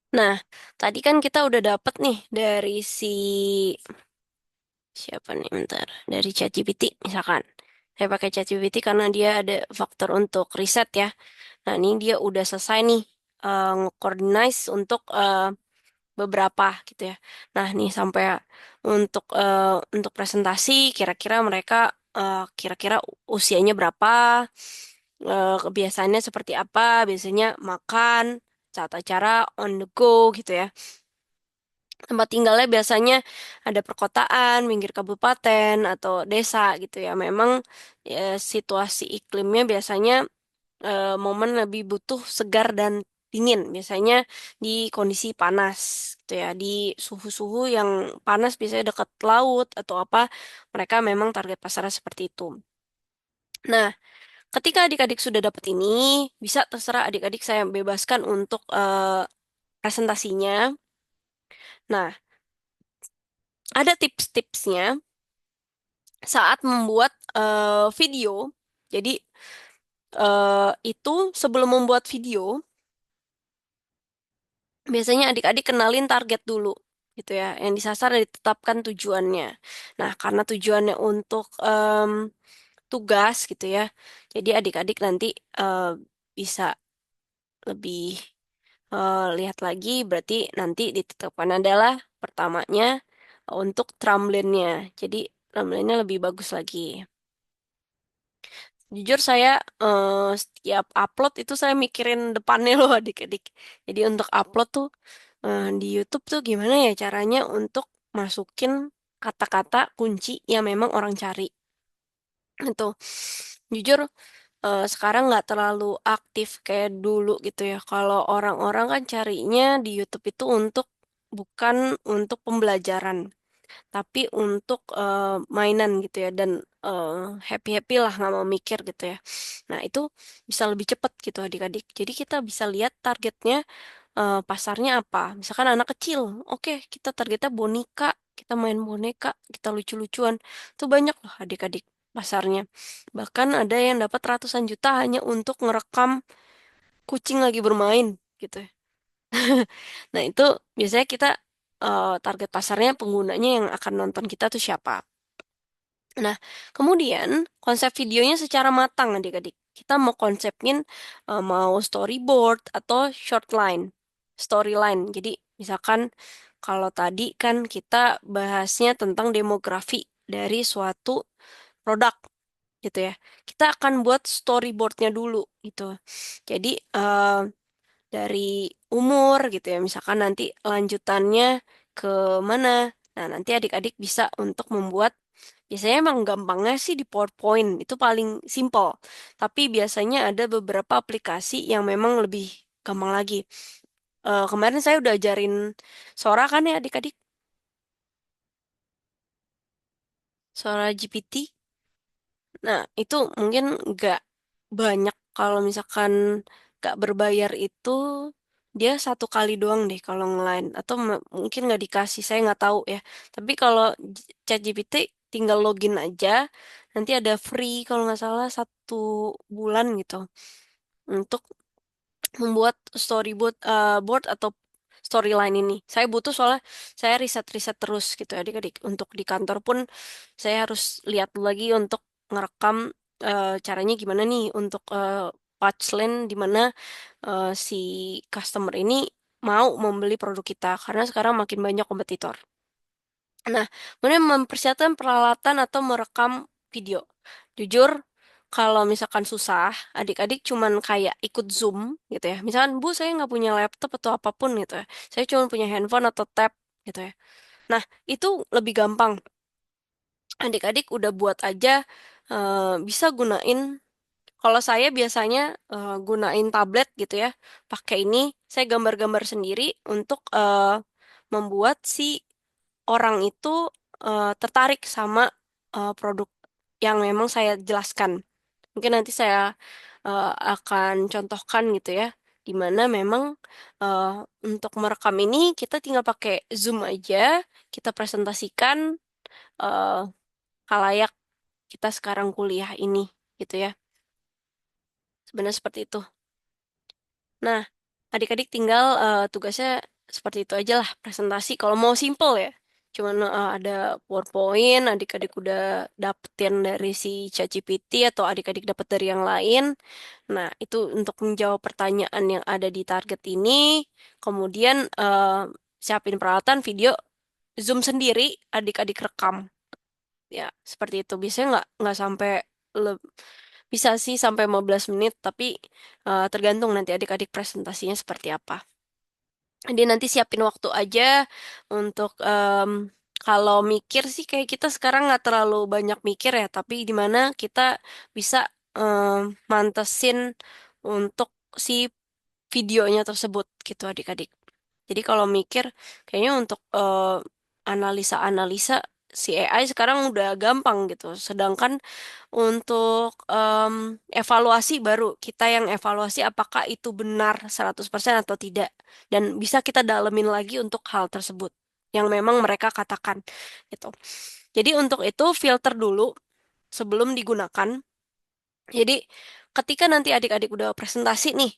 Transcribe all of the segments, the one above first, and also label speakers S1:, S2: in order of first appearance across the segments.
S1: Nah, tadi kan kita udah dapet nih dari siapa nih, bentar, dari ChatGPT misalkan. Saya pakai ChatGPT karena dia ada faktor untuk riset ya. Nah, ini dia udah selesai nih nge-coordinize untuk beberapa gitu ya. Nah, nih sampai untuk presentasi kira-kira mereka kira-kira usianya berapa, kebiasaannya seperti apa, biasanya makan, saat acara on the go gitu ya. Tempat tinggalnya biasanya ada perkotaan, pinggir kabupaten, atau desa gitu ya. Memang situasi iklimnya biasanya momen lebih butuh segar dan dingin. Biasanya di kondisi panas gitu ya. Di suhu-suhu yang panas biasanya dekat laut atau apa, mereka memang target pasarnya seperti itu. Nah, ketika adik-adik sudah dapat ini, bisa terserah adik-adik saya bebaskan untuk presentasinya. Nah, ada tips-tipsnya saat membuat video. Jadi itu sebelum membuat video, biasanya adik-adik kenalin target dulu, gitu ya. Yang disasar dan ditetapkan tujuannya. Nah, karena tujuannya untuk tugas, gitu ya. Jadi adik-adik nanti eh, bisa lebih lihat lagi. Berarti nanti ditetapkan adalah pertamanya untuk tramline-nya. Jadi tramline-nya lebih bagus lagi. Jujur saya setiap upload itu saya mikirin depannya loh adik-adik. Jadi untuk upload tuh di YouTube tuh gimana ya caranya untuk masukin kata-kata kunci yang memang orang cari. Itu jujur sekarang nggak terlalu aktif kayak dulu gitu ya. Kalau orang-orang kan carinya di YouTube itu bukan untuk pembelajaran tapi untuk mainan gitu ya dan happy-happy lah nggak mau mikir gitu ya. Nah itu bisa lebih cepat gitu adik-adik. Jadi kita bisa lihat targetnya pasarnya apa. Misalkan anak kecil, oke kita targetnya boneka, kita main boneka, kita lucu-lucuan. Itu banyak loh adik-adik pasarnya. Bahkan ada yang dapat ratusan juta hanya untuk ngerekam kucing lagi bermain gitu ya. Nah, itu biasanya kita target pasarnya penggunanya yang akan nonton kita tuh siapa. Nah, kemudian konsep videonya secara matang adik-adik. Kita mau konsepin mau storyboard atau shortline, storyline. Jadi, misalkan kalau tadi kan kita bahasnya tentang demografi dari suatu produk gitu ya. Kita akan buat storyboardnya dulu gitu. Jadi, dari umur gitu ya. Misalkan nanti lanjutannya ke mana. Nah, nanti adik-adik bisa untuk membuat, biasanya emang gampangnya sih di PowerPoint, itu paling simple. Tapi biasanya ada beberapa aplikasi yang memang lebih gampang lagi. Kemarin saya udah ajarin Sora kan ya adik-adik, Sora GPT. Nah, itu mungkin nggak banyak kalau misalkan nggak berbayar itu dia satu kali doang deh kalau nge-line atau mungkin nggak dikasih saya nggak tahu ya. Tapi kalau ChatGPT tinggal login aja nanti ada free kalau nggak salah 1 bulan gitu untuk membuat storyboard board atau storyline ini. Saya butuh soalnya saya riset-riset terus gitu adik-adik. Untuk di kantor pun saya harus lihat lagi untuk ngerekam caranya gimana nih untuk punchline di mana si customer ini mau membeli produk kita karena sekarang makin banyak kompetitor. Nah, kemudian mempersiapkan peralatan atau merekam video. Jujur, kalau misalkan susah, adik-adik cuman kayak ikut Zoom gitu ya. Misalkan, Bu, saya nggak punya laptop atau apapun gitu ya. Saya cuma punya handphone atau tab gitu ya. Nah, itu lebih gampang. Adik-adik udah buat aja, bisa gunain. Kalau saya biasanya gunain tablet gitu ya. Pakai ini, saya gambar-gambar sendiri untuk membuat si orang itu tertarik sama produk yang memang saya jelaskan. Mungkin nanti saya akan contohkan gitu ya, di mana memang eh, untuk merekam ini kita tinggal pakai Zoom aja, kita presentasikan eh, khalayak kita sekarang kuliah ini gitu ya. Sebenarnya seperti itu. Nah, adik-adik tinggal tugasnya. seperti itu aja lah presentasi kalau mau simple ya. Cuman ada PowerPoint, adik-adik udah dapetin dari si ChatGPT atau adik-adik dapet dari yang lain. Nah, itu untuk menjawab pertanyaan yang ada di target ini. Kemudian siapin peralatan video, Zoom sendiri, adik-adik rekam. Ya, seperti itu. Biasanya nggak sampai le- bisa sih sampai 15 menit, tapi tergantung nanti adik-adik presentasinya seperti apa. Dia nanti siapin waktu aja untuk kalau mikir sih kayak kita sekarang nggak terlalu banyak mikir ya, tapi di mana kita bisa mantesin untuk si videonya tersebut gitu adik-adik. Jadi kalau mikir kayaknya untuk analisa-analisa si AI sekarang udah gampang gitu. Sedangkan untuk evaluasi baru kita yang evaluasi apakah itu benar 100% atau tidak. Dan bisa kita dalemin lagi untuk hal tersebut yang memang mereka katakan gitu. Jadi untuk itu filter dulu sebelum digunakan. Jadi ketika nanti adik-adik udah presentasi nih,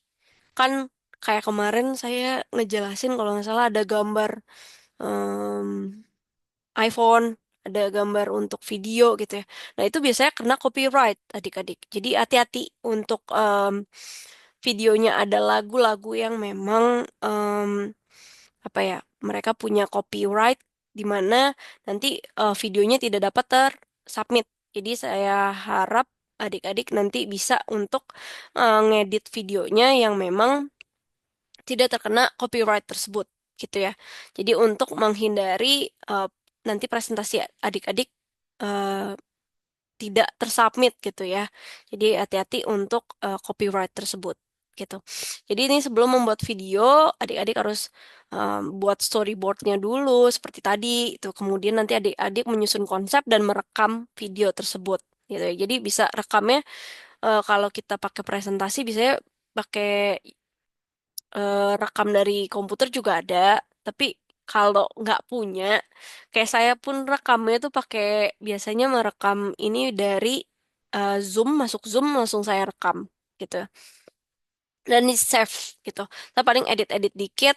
S1: kan kayak kemarin saya ngejelasin kalau nggak salah ada gambar em, iPhone, ada gambar untuk video gitu ya. Nah, itu biasanya kena copyright adik-adik. Jadi hati-hati untuk videonya ada lagu-lagu yang memang apa ya, mereka punya copyright di mana nanti videonya tidak dapat tersubmit. Jadi saya harap adik-adik nanti bisa untuk ngedit videonya yang memang tidak terkena copyright tersebut gitu ya. Jadi untuk menghindari nanti presentasi adik-adik eh, tidak tersubmit gitu ya. Jadi hati-hati untuk copyright tersebut gitu. Jadi ini sebelum membuat video, adik-adik harus buat storyboardnya dulu seperti tadi itu. Kemudian nanti adik-adik menyusun konsep dan merekam video tersebut gitu ya. Jadi bisa rekamnya kalau kita pakai presentasi biasanya pakai rekam dari komputer juga ada, tapi kalau nggak punya, kayak saya pun rekamnya tuh pakai biasanya merekam ini dari Zoom, masuk Zoom langsung saya rekam gitu. Dan di save gitu. Saya paling edit-edit dikit,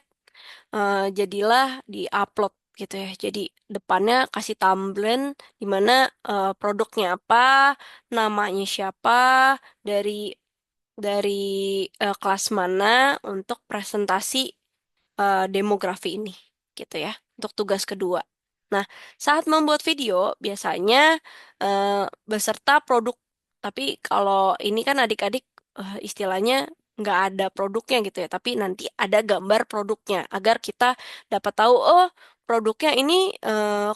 S1: jadilah di-upload gitu ya. Jadi depannya kasih thumbnail di mana produknya apa, namanya siapa, dari dari kelas mana untuk presentasi demografi ini, gitu ya, untuk tugas kedua. Nah, saat membuat video biasanya beserta produk, tapi kalau ini kan adik-adik istilahnya nggak ada produknya gitu ya, tapi nanti ada gambar produknya agar kita dapat tahu, oh produknya ini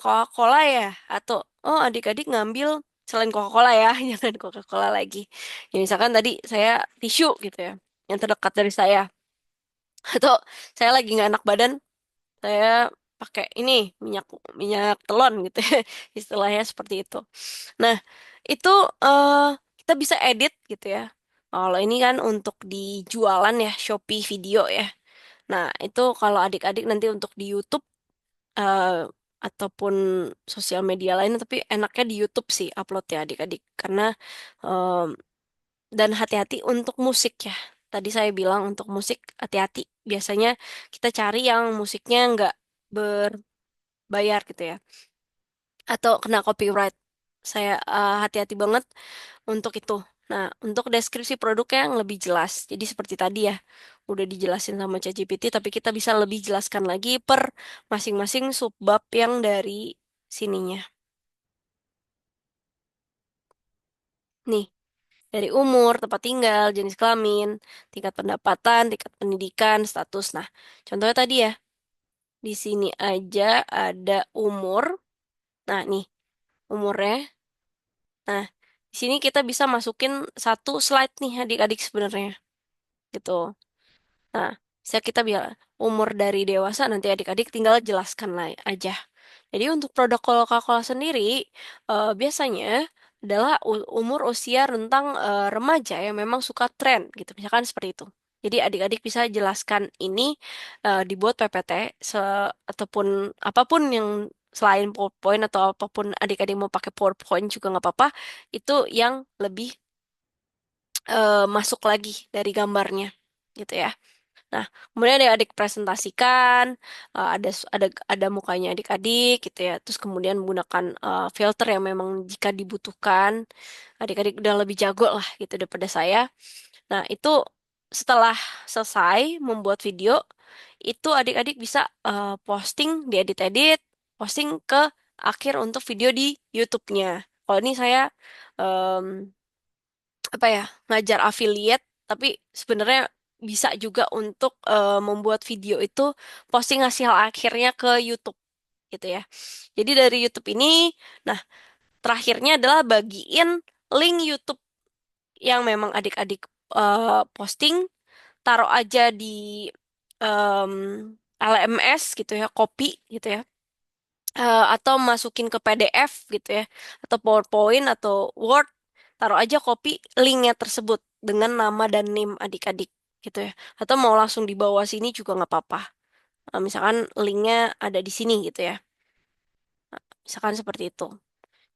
S1: Coca-Cola ya, atau oh adik-adik ngambil selain Coca-Cola ya, jangan Coca-Cola lagi. Ya, misalkan tadi saya tisu gitu ya, yang terdekat dari saya. Atau saya lagi nggak enak badan, saya pakai ini minyak minyak telon gitu ya. Istilahnya seperti itu. Nah, itu eh, kita bisa edit gitu ya. Kalau ini kan untuk dijualan ya, Shopee video ya. Nah, itu kalau adik-adik nanti untuk di YouTube eh, ataupun sosial media lain, tapi enaknya di YouTube sih upload ya adik-adik. Karena dan hati-hati untuk musik ya. Tadi saya bilang untuk musik hati-hati. Biasanya kita cari yang musiknya nggak berbayar gitu ya. Atau kena copyright. Saya hati-hati banget untuk itu. Nah, untuk deskripsi produknya yang lebih jelas. Jadi seperti tadi ya, udah dijelasin sama ChatGPT, tapi kita bisa lebih jelaskan lagi per masing-masing subbab yang dari sininya. Nih, dari umur, tempat tinggal, jenis kelamin, tingkat pendapatan, tingkat pendidikan, status. Nah, contohnya tadi ya, di sini aja ada umur. Nah, nih, umurnya. Nah, di sini kita bisa masukin satu slide nih adik-adik sebenarnya. Gitu. Nah, bisa kita bilang umur dari dewasa nanti adik-adik tinggal jelaskan lah aja. Jadi untuk produk Coca-Cola sendiri biasanya adalah umur usia rentang remaja yang memang suka tren gitu. Misalkan seperti itu. Jadi adik-adik bisa jelaskan ini dibuat PPT ataupun apapun yang selain PowerPoint atau apapun adik-adik mau pakai PowerPoint juga nggak apa-apa. Itu yang lebih masuk lagi dari gambarnya gitu ya. Nah, kemudian adik-adik presentasikan, ada mukanya adik-adik gitu ya. Terus kemudian menggunakan filter yang memang jika dibutuhkan. Adik-adik udah lebih jago lah gitu daripada saya. Nah, itu setelah selesai membuat video, itu adik-adik bisa posting, diedit-edit, posting ke akhir untuk video di YouTube-nya. Kalau ini saya em, apa ya, ngajar affiliate, tapi sebenarnya bisa juga untuk membuat video itu posting hasil akhirnya ke YouTube gitu ya. Jadi dari YouTube ini, nah terakhirnya adalah bagiin link YouTube yang memang adik-adik posting, taruh aja di em, LMS gitu ya, copy gitu ya. Atau masukin ke PDF gitu ya, atau PowerPoint atau Word, taruh aja copy linknya tersebut dengan nama dan name adik-adik gitu ya. Atau mau langsung di bawah sini juga nggak apa-apa. Misalkan linknya ada di sini gitu ya. Misalkan seperti itu.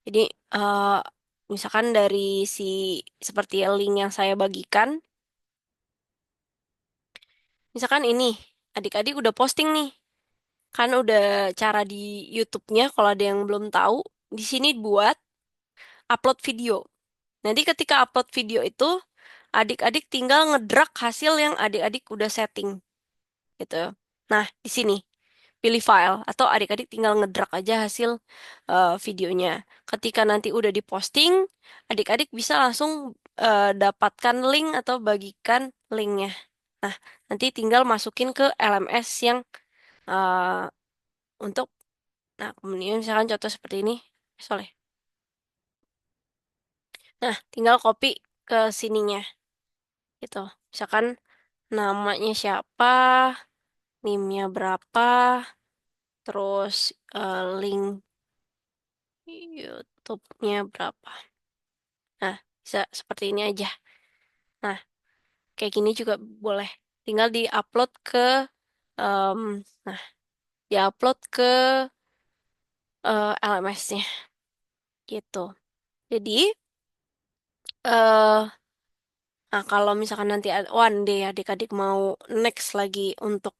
S1: Jadi eh, misalkan dari si seperti link yang saya bagikan, misalkan ini adik-adik udah posting nih, kan udah cara di YouTube-nya kalau ada yang belum tahu, di sini buat upload video. Nanti ketika upload video itu, adik-adik tinggal ngedrag hasil yang adik-adik udah setting gitu. Nah, di sini pilih file atau adik-adik tinggal ngedrag aja hasil videonya. Ketika nanti udah diposting, adik-adik bisa langsung dapatkan link atau bagikan linknya. Nah, nanti tinggal masukin ke LMS yang eh, untuk, nah kemudian misalkan contoh seperti ini, soleh. Nah, tinggal copy ke sininya gitu. Misalkan namanya siapa, NIM-nya berapa, terus link YouTube-nya berapa. Nah, bisa seperti ini aja. Nah, kayak gini juga boleh. Tinggal di-upload ke, em, nah, di-upload ke LMS-nya gitu. Jadi, eh nah kalau misalkan nanti one day adik-adik mau next lagi untuk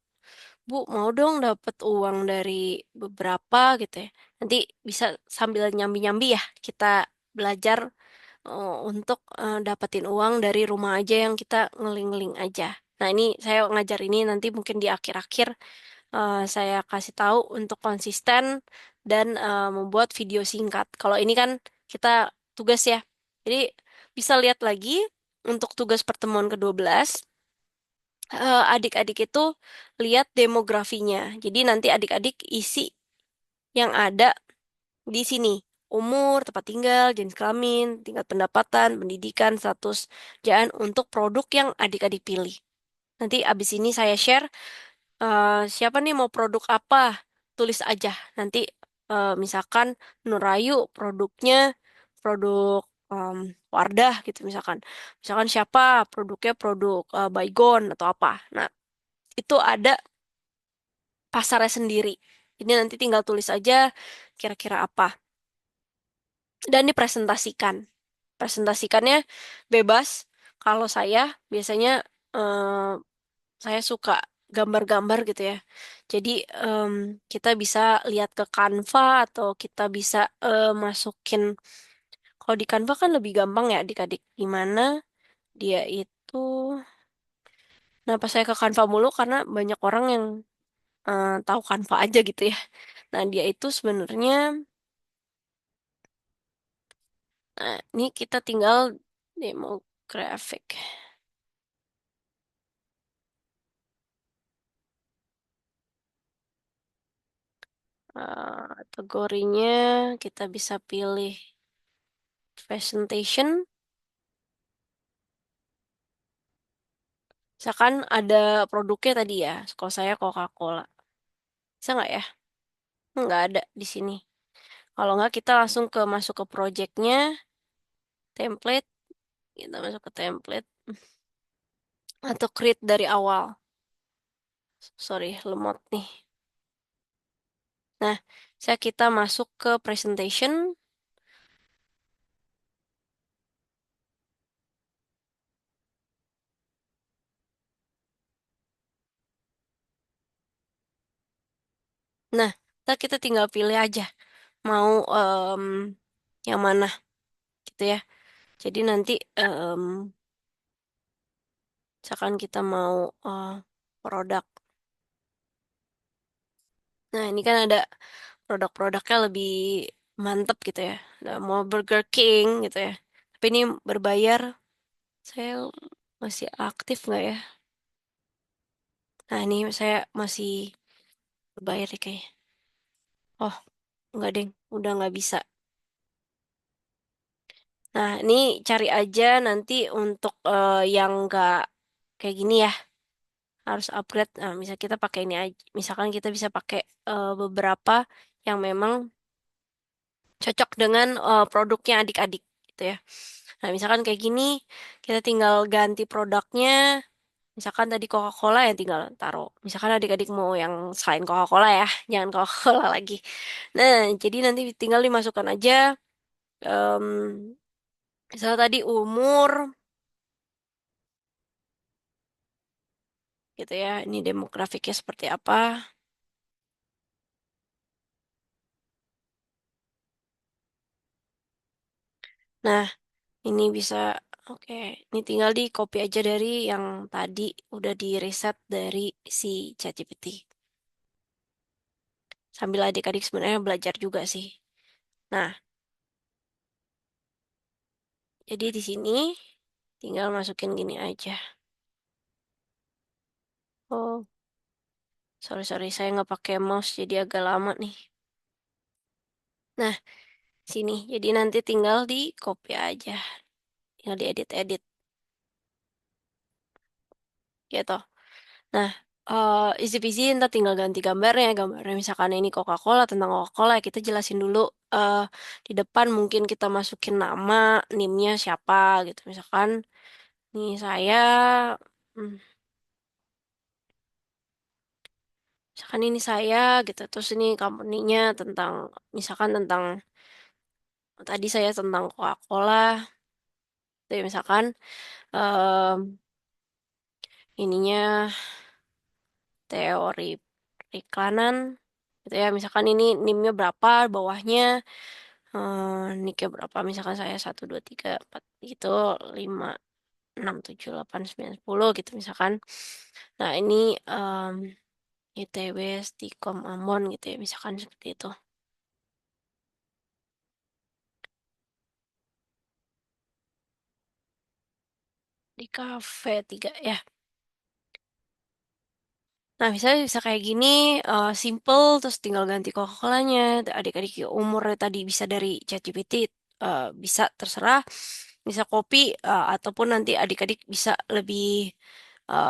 S1: Bu, mau dong dapat uang dari beberapa gitu ya. Nanti bisa sambil nyambi-nyambi ya, kita belajar untuk dapetin uang dari rumah aja yang kita ngeling-ngeling aja. Nah, ini saya ngajar ini nanti mungkin di akhir-akhir saya kasih tahu untuk konsisten dan membuat video singkat. Kalau ini kan kita tugas ya. Jadi bisa lihat lagi untuk tugas pertemuan ke-12 adik-adik itu lihat demografinya. Jadi nanti adik-adik isi yang ada di sini. Umur, tempat tinggal, jenis kelamin, tingkat pendapatan, pendidikan, status kerjaan untuk produk yang adik-adik pilih. Nanti abis ini saya share siapa nih mau produk apa, tulis aja. Nanti misalkan Nurayu produknya produk Wardah gitu misalkan. Misalkan siapa produknya produk Baygon atau apa. Nah, itu ada pasarnya sendiri. Jadi nanti tinggal tulis aja kira-kira apa dan dipresentasikan. Presentasikannya bebas. Kalau saya biasanya eh, saya suka gambar-gambar gitu ya. Jadi em, kita bisa lihat ke Canva atau kita bisa masukin. Kalau di Canva kan lebih gampang ya adik-adik. Gimana dia itu. Kenapa saya ke Canva mulu? Karena banyak orang yang tahu Canva aja gitu ya. Nah, dia itu sebenarnya, nah, ini kita tinggal demo grafik. Kategorinya kita bisa pilih presentation. Misalkan ada produknya tadi ya, kalau saya Coca-Cola. Bisa nggak ya? Nggak ada di sini. Kalau nggak kita langsung masuk ke projectnya, template, kita masuk ke template, atau create dari awal. Sorry, lemot nih. Nah, kita masuk ke presentation. kita tinggal pilih aja mau yang mana gitu ya. Jadi nanti misalkan kita mau produk. Nah, ini kan ada produk-produknya lebih mantep gitu ya. Nah, mau Burger King gitu ya. Tapi ini berbayar, saya masih aktif nggak ya? Nah, ini saya masih berbayar deh kayaknya. Oh, nggak deh, udah nggak bisa. Nah, ini cari aja nanti untuk yang nggak kayak gini ya. Harus upgrade. Nah, misal kita pakai ini aja. Misalkan kita bisa pakai beberapa yang memang cocok dengan produknya adik-adik gitu ya. Nah, misalkan kayak gini, kita tinggal ganti produknya. Misalkan tadi Coca-Cola ya tinggal taruh. Misalkan adik-adik mau yang selain Coca-Cola ya, jangan Coca-Cola lagi. Nah, jadi nanti tinggal dimasukkan aja. em Misalnya tadi umur, gitu ya. Ini demografiknya seperti apa. Nah, ini bisa, oke. Ini tinggal di copy aja dari yang tadi udah di reset dari si ChatGPT. Sambil adik-adik sebenarnya belajar juga sih. Nah, jadi di sini tinggal masukin gini aja. Oh, sorry sorry, saya nggak pakai mouse jadi agak lama nih. Nah, sini. Jadi nanti tinggal di copy aja, tinggal diedit-edit gitu. Nah, easy peasy, ntar tinggal ganti gambarnya. Gambarnya misalkan ini Coca-Cola, tentang Coca-Cola, kita jelasin dulu eh di depan mungkin kita masukin nama, NIM-nya siapa gitu. Misalkan nih saya, hmm, misalkan ini saya gitu. Terus ini company-nya tentang, misalkan tentang, tadi saya tentang Coca-Cola. Jadi misalkan em, ininya teori periklanan gitu ya. Misalkan ini NIM-nya berapa, bawahnya nicknya berapa, misalkan saya 1, 2, 3, 4 gitu, 5, 6, 7, 8, 9, 10 gitu misalkan. Nah ini em, ITB Stikom Ambon gitu ya, misalkan seperti itu. Di kafe 3 ya. Nah misalnya bisa kayak gini, simple, terus tinggal ganti Coca-Colanya. Adik-adik ya umurnya tadi bisa dari ChatGPT, bisa terserah, bisa copy, ataupun nanti adik-adik bisa lebih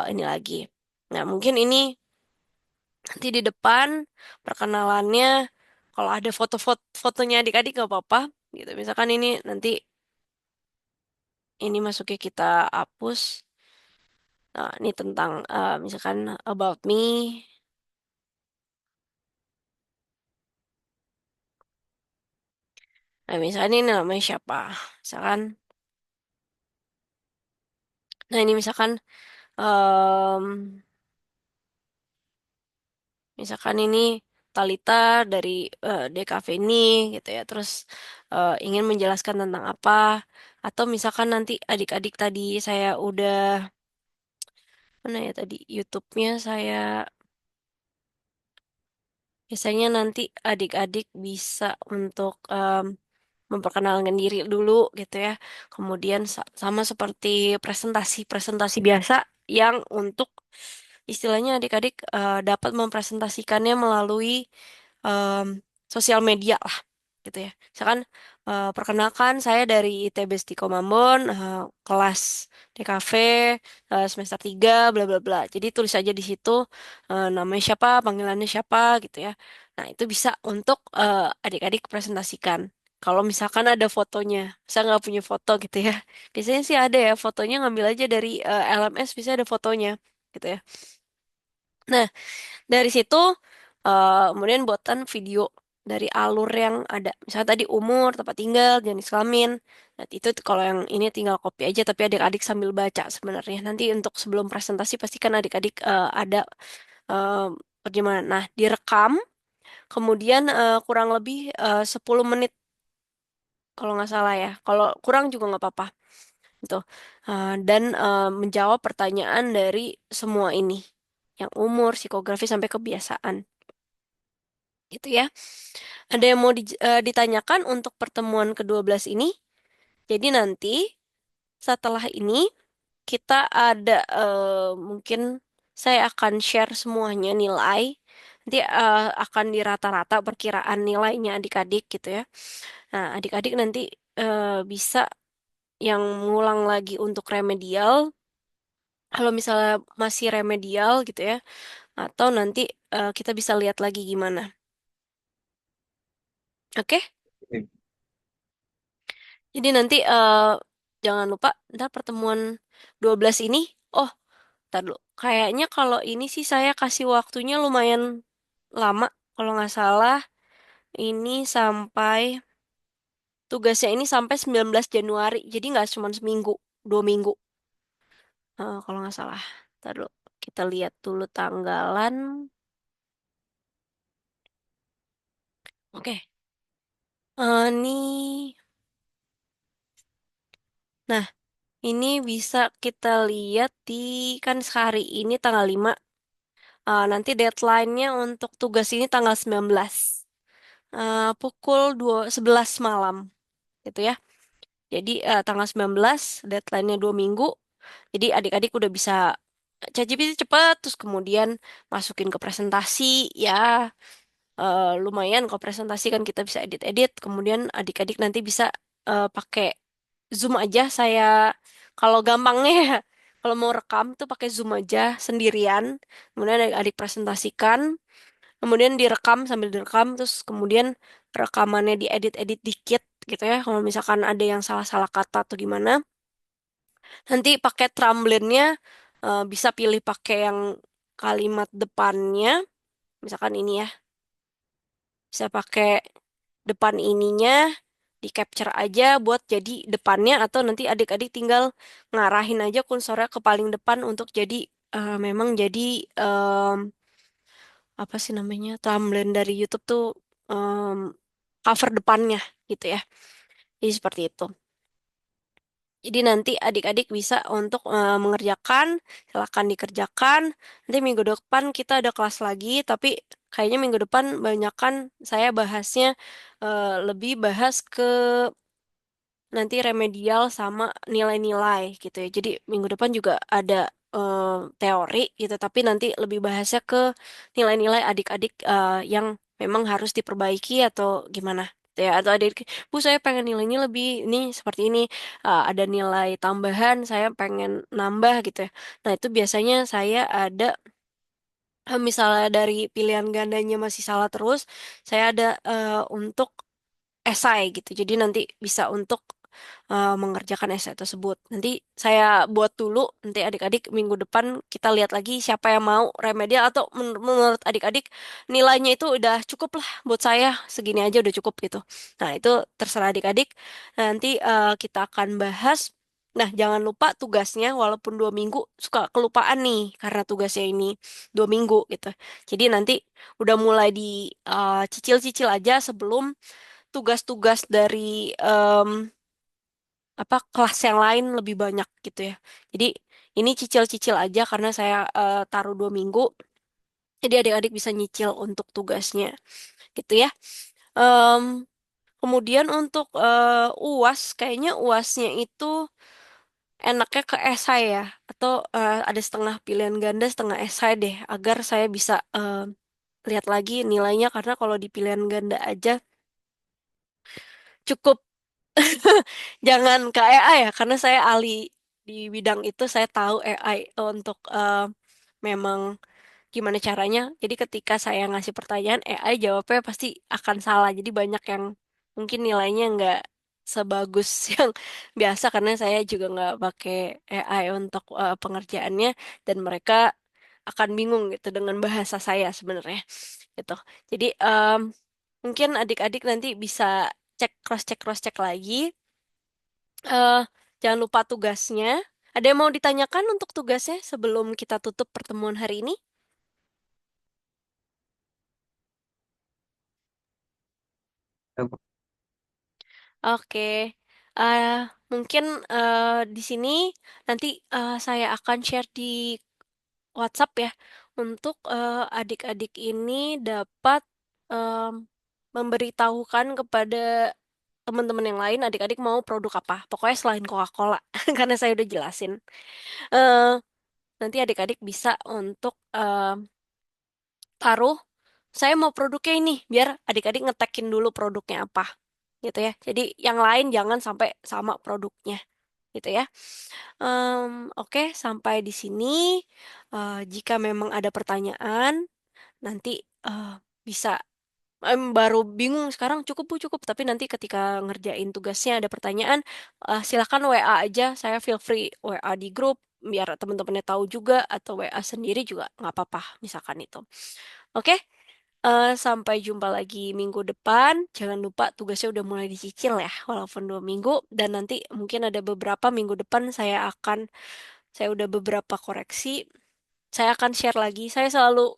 S1: ini lagi. Nah mungkin ini nanti di depan perkenalannya, kalau ada foto-fotonya adik-adik nggak apa-apa gitu. Misalkan ini nanti ini masuknya kita hapus. Nah, ini tentang misalkan about me. Nah, misalkan ini namanya siapa? Misalkan, nah ini misalkan em, misalkan ini Talita dari DKV ini gitu ya. Terus ingin menjelaskan tentang apa? Atau misalkan nanti adik-adik tadi saya udah mana ya tadi YouTube-nya saya biasanya nanti adik-adik bisa untuk memperkenalkan diri dulu gitu ya. Kemudian sama seperti presentasi-presentasi biasa yang untuk istilahnya adik-adik dapat mempresentasikannya melalui em, sosial media lah gitu ya. Misalkan perkenalkan saya dari ITB Stikom Ambon, kelas DKV semester 3 bla bla bla. Jadi tulis aja di situ namanya siapa, panggilannya siapa gitu ya. Nah, itu bisa untuk adik-adik presentasikan. Kalau misalkan ada fotonya, saya nggak punya foto gitu ya. Biasanya sih ada ya fotonya, ngambil aja dari LMS bisa ada fotonya gitu ya. Nah, dari situ kemudian buatan video dari alur yang ada. Misalnya tadi umur, tempat tinggal, jenis kelamin. Nah, itu kalau yang ini tinggal copy aja tapi adik-adik sambil baca sebenarnya. Nanti untuk sebelum presentasi pastikan adik-adik ada eh, perjalanan. Nah, direkam Kemudian kurang lebih 10 menit kalau nggak salah ya. Kalau kurang juga nggak apa-apa. Gitu. Dan menjawab pertanyaan dari semua ini. Yang umur, psikografi, sampai kebiasaan. Gitu ya. Ada yang mau ditanyakan untuk pertemuan ke-12 ini? Jadi nanti setelah ini kita ada mungkin saya akan share semuanya nilai. Nanti akan dirata-rata perkiraan nilainya adik-adik gitu ya. Nah, adik-adik nanti bisa yang ngulang lagi untuk remedial. Kalau misalnya masih remedial gitu ya, atau nanti kita bisa lihat lagi gimana. Oke? Jadi nanti jangan lupa ntar pertemuan 12 ini. Oh, ntar dulu. Kayaknya kalau ini sih saya kasih waktunya lumayan lama. Kalau nggak salah, ini sampai tugasnya ini sampai 19 Januari. Jadi nggak cuma seminggu, 2 minggu. Kalau nggak salah. Ntar dulu. Kita lihat dulu tanggalan. Oke. Nih. Nah, ini bisa kita lihat di kan hari ini tanggal 5. Nanti deadline-nya untuk tugas ini tanggal 19. Pukul 11 malam gitu ya. Jadi tanggal 19 deadline-nya 2 minggu. Jadi adik-adik udah bisa ChatGPT cepat terus kemudian masukin ke presentasi ya. Lumayan kalau presentasi kan kita bisa edit-edit. Kemudian adik-adik nanti bisa pakai Zoom aja. Saya kalau gampangnya ya, kalau mau rekam tuh pakai Zoom aja sendirian. Kemudian adik-adik presentasikan. Kemudian direkam sambil direkam. Terus kemudian rekamannya diedit-edit dikit gitu ya. Kalau misalkan ada yang salah-salah kata atau gimana. Nanti pakai Trumblen-nya bisa pilih pakai yang kalimat depannya. Misalkan ini ya. Bisa pakai depan ininya di capture aja buat jadi depannya atau nanti adik-adik tinggal ngarahin aja kursornya ke paling depan untuk jadi memang jadi em, apa sih namanya thumbnail dari YouTube tuh em, cover depannya gitu ya. Jadi seperti itu. Jadi nanti adik-adik bisa untuk mengerjakan, silakan dikerjakan. Nanti minggu depan kita ada kelas lagi, tapi kayaknya minggu depan banyakan saya bahasnya lebih bahas ke nanti remedial sama nilai-nilai gitu ya. Jadi minggu depan juga ada teori gitu, tapi nanti lebih bahasnya ke nilai-nilai adik-adik yang memang harus diperbaiki atau gimana gitu ya. Atau adik, Bu saya pengen nilainya lebih ini seperti ini. Ada nilai tambahan, saya pengen nambah gitu ya. Nah itu biasanya saya ada misalnya dari pilihan gandanya masih salah terus, saya ada untuk esai gitu. Jadi nanti bisa untuk mengerjakan esai tersebut. Nanti saya buat dulu, nanti adik-adik minggu depan kita lihat lagi siapa yang mau remedial atau menurut adik-adik nilainya itu udah cukup lah buat saya, segini aja udah cukup gitu. Nah, itu terserah adik-adik. Nanti kita akan bahas. Nah, jangan lupa tugasnya walaupun 2 minggu suka kelupaan nih karena tugasnya ini 2 minggu gitu. Jadi nanti udah mulai dicicil-cicil aja sebelum tugas-tugas dari apa kelas yang lain lebih banyak gitu ya. Jadi ini cicil-cicil aja karena saya taruh 2 minggu. Jadi adik-adik bisa nyicil untuk tugasnya gitu ya. Em, Kemudian untuk UAS, kayaknya UASnya itu enaknya ke esai ya. Atau ada setengah pilihan ganda, setengah esai deh. Agar saya bisa lihat lagi nilainya. Karena kalau di pilihan ganda aja cukup jangan ke AI ya, karena saya ahli di bidang itu, saya tahu AI untuk memang gimana caranya. Jadi ketika saya ngasih pertanyaan, AI jawabnya pasti akan salah. Jadi banyak yang mungkin nilainya nggak sebagus yang biasa karena saya juga nggak pakai AI untuk pengerjaannya dan mereka akan bingung gitu dengan bahasa saya sebenarnya gitu. Jadi mungkin adik-adik nanti bisa cross check lagi. eh Jangan lupa tugasnya. Ada yang mau ditanyakan untuk tugasnya sebelum kita tutup pertemuan hari ini? Oke, eh, mungkin di sini nanti saya akan share di WhatsApp ya untuk adik-adik ini dapat em, memberitahukan kepada teman-teman yang lain adik-adik mau produk apa. Pokoknya selain Coca-Cola karena saya udah jelasin. Eh, Nanti adik-adik bisa untuk taruh saya mau produknya ini biar adik-adik ngetekin dulu produknya apa gitu ya. Jadi yang lain jangan sampai sama produknya gitu ya. Oke, sampai di sini. Jika memang ada pertanyaan, nanti eh, bisa baru bingung sekarang cukup Bu cukup tapi nanti ketika ngerjain tugasnya ada pertanyaan silakan WA aja saya feel free WA di grup biar teman-temannya tahu juga atau WA sendiri juga nggak apa-apa misalkan itu oke sampai jumpa lagi minggu depan jangan lupa tugasnya udah mulai dicicil ya walaupun 2 minggu dan nanti mungkin ada beberapa minggu depan saya udah beberapa koreksi saya akan share lagi saya selalu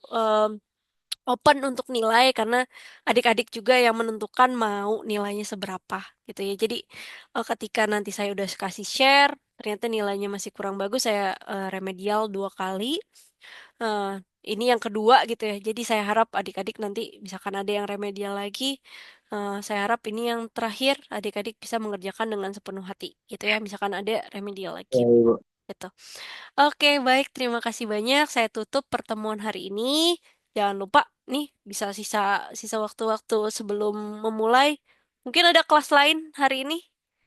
S1: open untuk nilai karena adik-adik juga yang menentukan mau nilainya seberapa gitu ya. Jadi ketika nanti saya udah kasih share, ternyata nilainya masih kurang bagus, saya remedial 2 kali. Eh, ini yang kedua gitu ya. Jadi saya harap adik-adik nanti misalkan ada yang remedial lagi, saya harap ini yang terakhir adik-adik bisa mengerjakan dengan sepenuh hati gitu ya. Misalkan ada remedial lagi.
S2: Ya, Ibu.
S1: Gitu. Oke, baik. Terima kasih banyak. Saya tutup pertemuan hari ini. Jangan lupa nih, bisa sisa sisa waktu-waktu sebelum memulai. Mungkin ada kelas lain hari ini.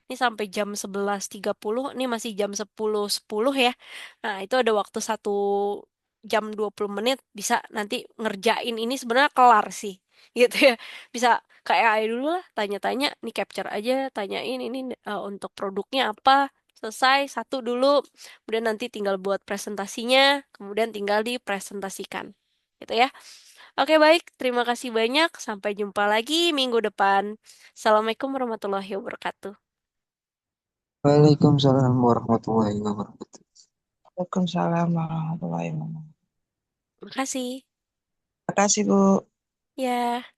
S1: Ini sampai jam 11.30. Ini masih jam 10.10 ya. Nah, itu ada waktu 1 jam 20 menit. Bisa nanti ngerjain ini sebenarnya kelar sih. Gitu ya. Bisa kayak AI dulu lah. Tanya-tanya. Nih capture aja. Tanyain ini untuk produknya apa. Selesai satu dulu. Kemudian nanti tinggal buat presentasinya, kemudian tinggal dipresentasikan. Gitu ya. Oke, baik. Terima kasih banyak. Sampai jumpa lagi minggu depan. Assalamualaikum warahmatullahi wabarakatuh.
S2: Waalaikumsalam warahmatullahi wabarakatuh.
S3: Waalaikumsalam warahmatullahi wabarakatuh.
S1: Terima kasih.
S3: Terima kasih, Bu.
S1: Ya.